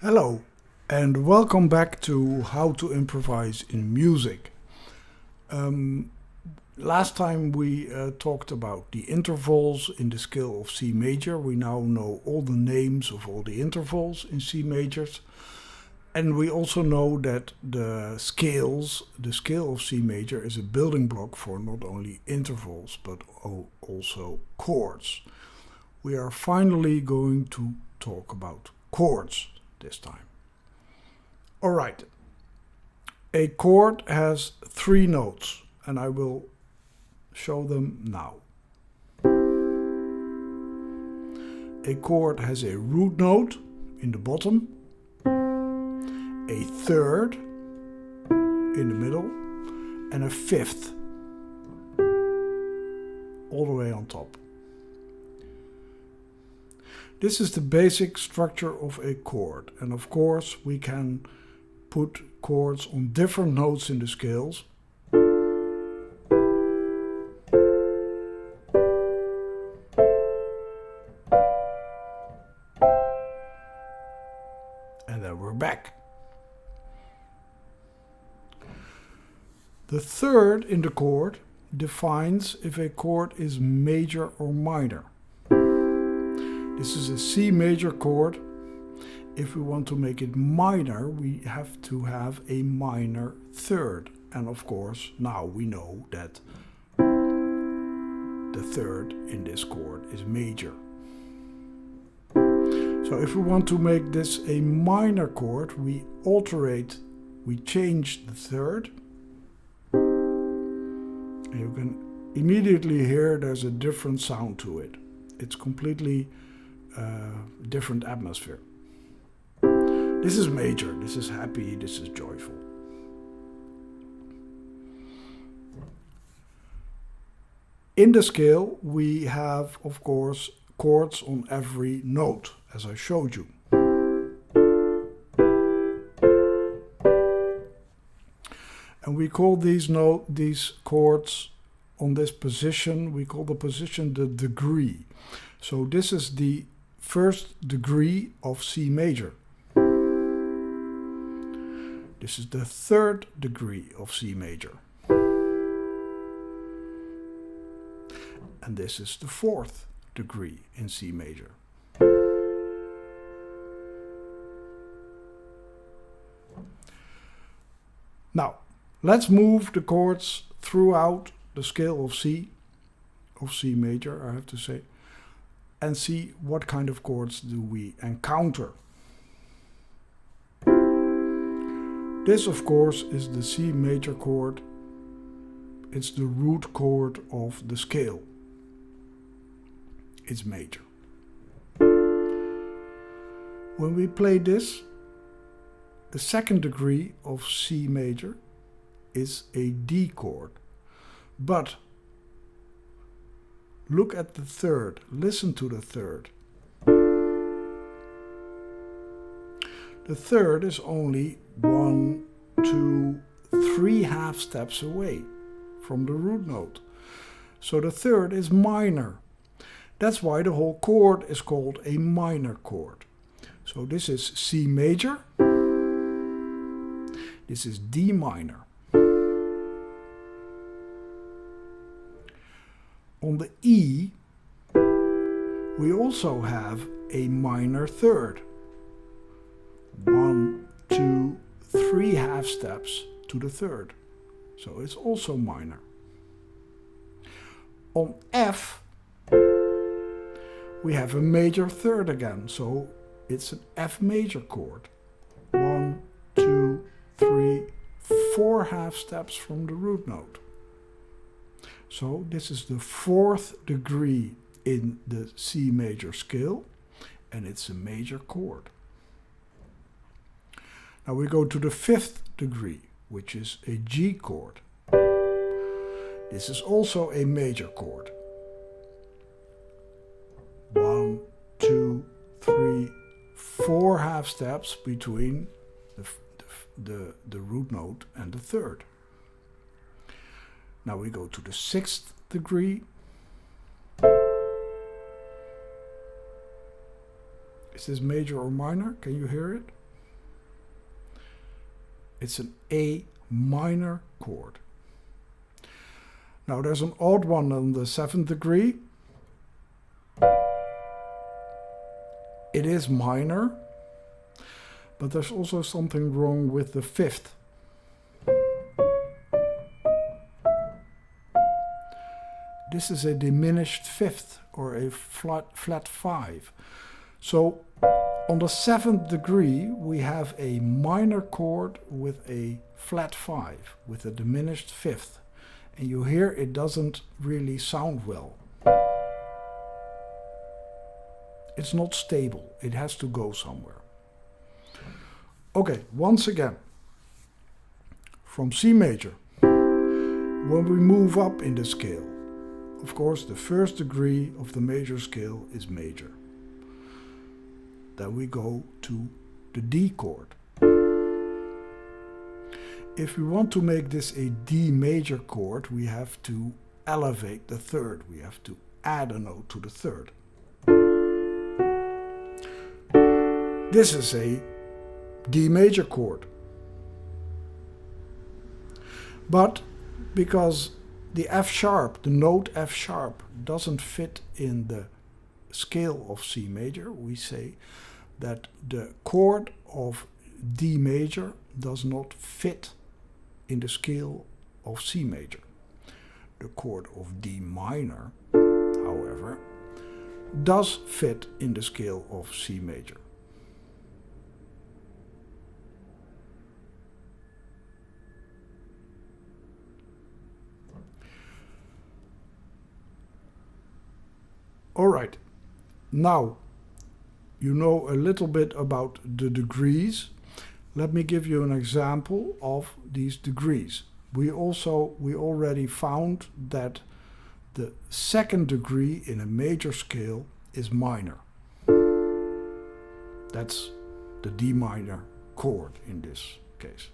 Hello and welcome back to How to Improvise in Music. Last time we talked about the intervals in the scale of C major. We now know all the names of all the intervals in C majors. And we also know that the scale of C major is a building block for not only intervals but also chords. We are finally going to talk about chords this time. Alright, a chord has 3 notes and I will show them now. A chord has a root note in the bottom, a third in the middle and a fifth all the way on top. This is the basic structure of a chord, and of course we can put chords on different notes in the scales. And then we're back. The third in the chord defines if a chord is major or minor. This is a C major chord. If we want to make it minor, we have to have a minor third. And of course, now we know that the third in this chord is major. So if we want to make this a minor chord, we change the third. And you can immediately hear there's a different sound to it. It's completely different atmosphere. This is major, this is happy, this is joyful. In the scale we have, of course, chords on every note, as I showed you. And we call these chords on this position, we call the position the degree. So this is the first degree of C major. This is the third degree of C major. And this is the fourth degree in C major. Now, let's move the chords throughout the scale of C major, I have to say, and see what kind of chords do we encounter. This, of course, is the C major chord. It's the root chord of the scale. It's major. When we play this, the second degree of C major is a D chord. But look at the third, listen to the third. The third is only 1, 2, 3 half steps away from the root note. So the third is minor. That's why the whole chord is called a minor chord. So this is C major. This is D minor. On the E, we also have a minor third. 1, 2, 3 half steps to the third. So it's also minor. On F, we have a major third again. So it's an F major chord. 1, 2, 3, 4 half steps from the root note. So this is the fourth degree in the C major scale, and it's a major chord. Now we go to the fifth degree, which is a G chord. This is also a major chord. 1, 2, 3, 4 half steps between the root note and the third. Now we go to the sixth degree. Is this major or minor? Can you hear it? It's an A minor chord. Now there's an odd one on the 7th degree. It is minor, but there's also something wrong with the 5th. This is a diminished 5th or a flat 5. So on the 7th degree we have a minor chord with a flat 5, with a diminished 5th. And you hear it doesn't really sound well. It's not stable, it has to go somewhere. Okay, once again, from C major, when we move up in the scale, of course the 1st degree of the major scale is major. Then we go to the D chord. If we want to make this a D major chord, we have to elevate the 3rd. We have to add a note to the 3rd. This is a D major chord. But because the F sharp, the note F sharp, doesn't fit in the scale of C major, we say that the chord of D major does not fit in the scale of C major. The chord of D minor, however, does fit in the scale of C major. Alright, now you know a little bit about the degrees. Let me give you an example of these degrees. We already found that the 2nd degree in a major scale is minor. That's the D minor chord in this case.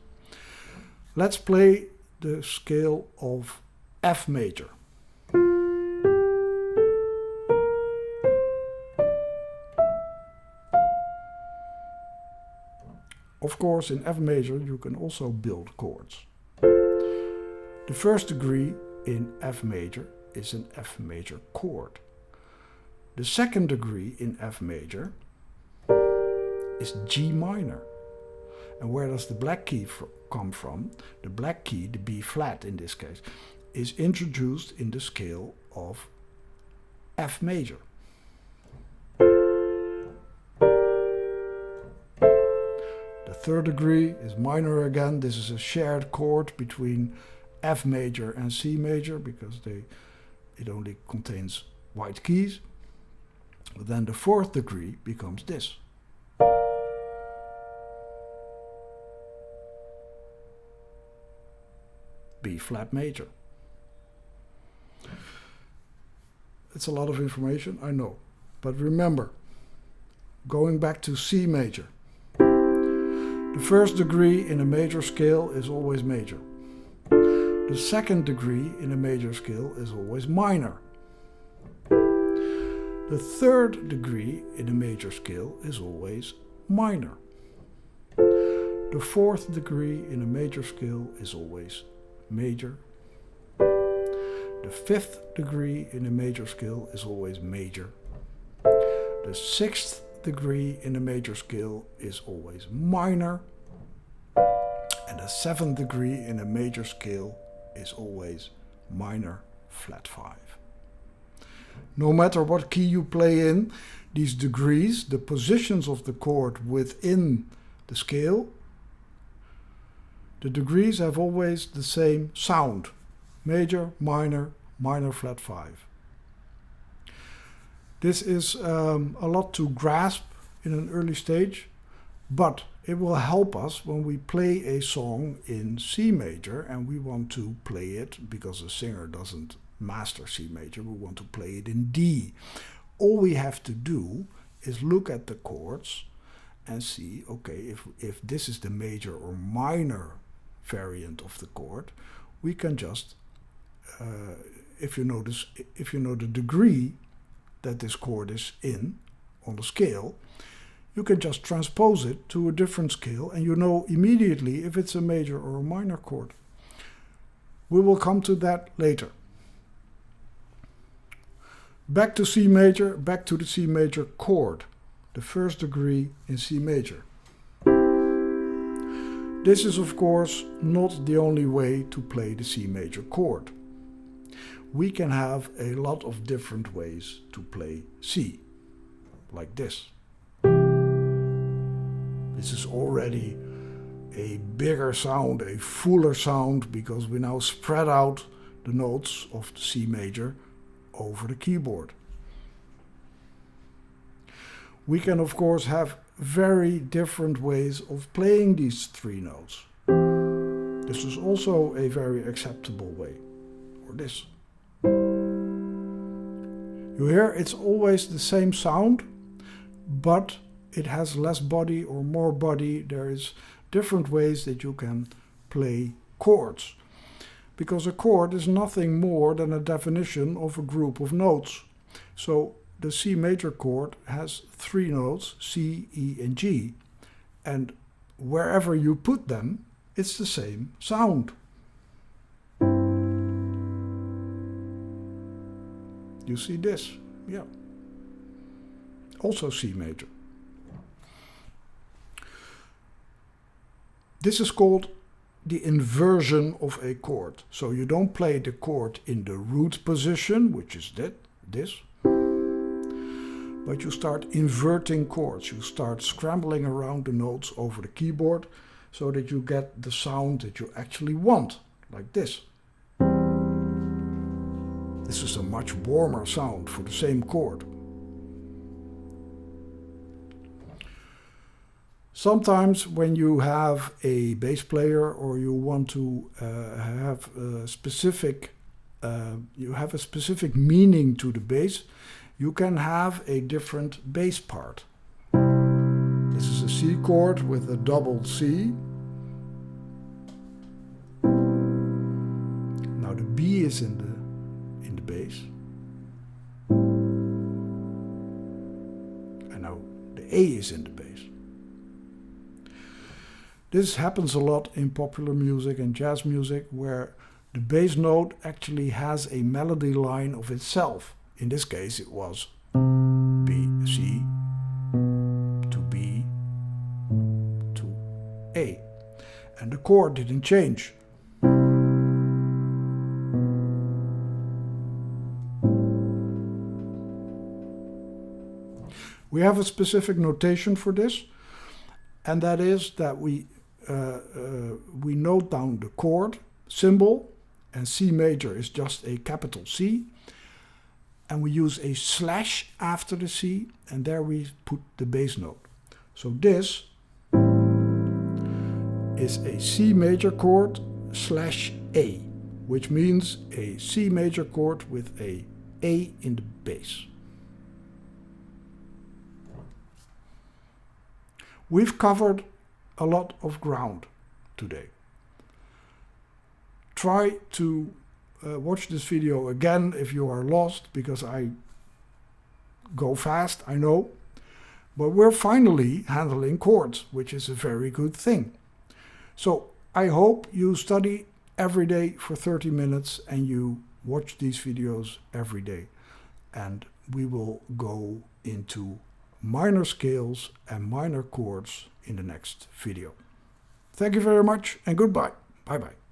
Let's play the scale of F major. Of course, in F major you can also build chords. The 1st degree in F major is an F major chord. The 2nd degree in F major is G minor. And where does the black key come from? The black key, the B flat in this case, is introduced in the scale of F major. The 3rd degree is minor again. This is a shared chord between F major and C major because it only contains white keys. But then the 4th degree becomes this. B flat major. It's a lot of information, I know. But remember, going back to C major, the 1st degree in a major scale is always major. The 2nd degree in a major scale is always minor. The 3rd degree in a major scale is always minor. The 4th degree in a major scale is always major. The 5th degree in a major scale is always major. The 6th degree in a major scale is always minor. And the 7th degree in a major scale is always minor flat 5. No matter what key you play in, these degrees, the positions of the chord within the scale, the degrees have always the same sound. Major, minor, minor flat 5. This is a lot to grasp in an early stage, but it will help us when we play a song in C major and we want to play it because the singer doesn't master C major, we want to play it in D. All we have to do is look at the chords and see, okay, if this is the major or minor variant of the chord, we can just, if you know the degree that this chord is in on the scale, you can just transpose it to a different scale and you know immediately if it's a major or a minor chord. We will come to that later. Back to C major, back to the C major chord, the first degree in C major. This is of course not the only way to play the C major chord. We can have a lot of different ways to play C, like this. This is already a bigger sound, a fuller sound, because we now spread out the notes of the C major over the keyboard. We can of course have very different ways of playing these three notes. This is also a very acceptable way, or this. You hear it's always the same sound, but it has less body or more body. There is different ways that you can play chords. Because a chord is nothing more than a definition of a group of notes. So the C major chord has three notes, C, E and G. And wherever you put them, it's the same sound. You see this? Yeah. Also C major. This is called the inversion of a chord. So you don't play the chord in the root position, which is this, but you start inverting chords. You start scrambling around the notes over the keyboard so that you get the sound that you actually want, like this. This is a much warmer sound for the same chord. Sometimes when you have a bass player or you want to have a specific meaning to the bass, you can have a different bass part. This is a C chord with a double C. Now the B is in the bass. And now the A is in the bass. This happens a lot in popular music and jazz music, where the bass note actually has a melody line of itself. In this case it was B, C to B to A. And the chord didn't change. We have a specific notation for this, and that is that we note down the chord symbol, and C major is just a capital C, and we use a slash after the C, and there we put the bass note. So this is a C major chord slash A, which means a C major chord with a A in the bass. We've covered a lot of ground today. Try to watch this video again if you are lost, because I go fast, I know. But we're finally handling chords, which is a very good thing. So I hope you study every day for 30 minutes and you watch these videos every day. And we will go into minor scales and minor chords in the next video. Thank you very much and goodbye. Bye bye.